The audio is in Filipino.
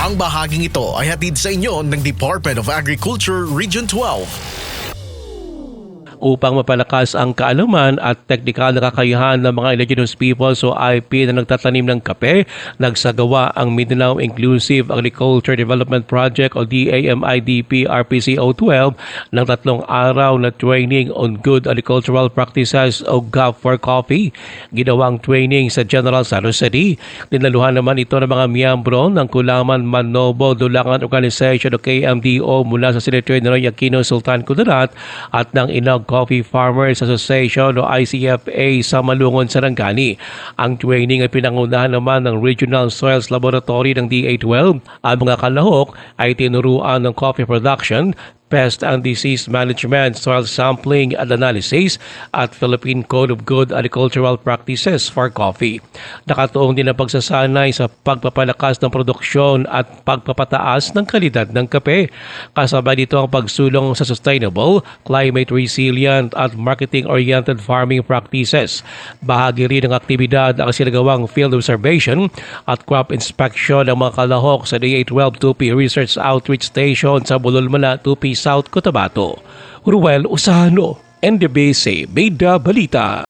Ang bahaging ito ay hatid sa inyo ng Department of Agriculture Region 12. Upang mapalakas ang kaalaman at teknikal na kakayahan ng mga indigenous peoples o IP na nagtatanim ng kape, nagsagawa ang Mindanao Inclusive Agriculture Development Project o DAMIDP RPCO-12 ng 3 araw na training on good agricultural practices o GAP for Coffee. Ginawang training sa General Santos City. Dinaluhan naman ito ng mga miyembro ng Kulaman Manobo Dulangan Organization o KMDO mula sa Senator Noy Aquino Sultan Kudarat at ng Inog Coffee Farmers Association o ICFA sa Malungon, Sarangani. Ang training ay pinangunahan naman ng Regional Soils Laboratory ng DA12. Ang mga kalahok ay tinuruan ng coffee production, pest and disease management, soil sampling and analysis at Philippine Code of Good Agricultural Practices for Coffee. Nakatuong din ang pagsasanay sa pagpapalakas ng produksyon at pagpapataas ng kalidad ng kape. Kasabay dito ang pagsulong sa sustainable, climate resilient at marketing-oriented farming practices. Bahagi rin ng aktibidad ang sinagawang field observation at crop inspection ng mga kalahok sa DA12 Tupi Research Outreach Station sa Bulolmana, Tupi, South Cotabato. Ruel Usano, NDBC Bida Balita.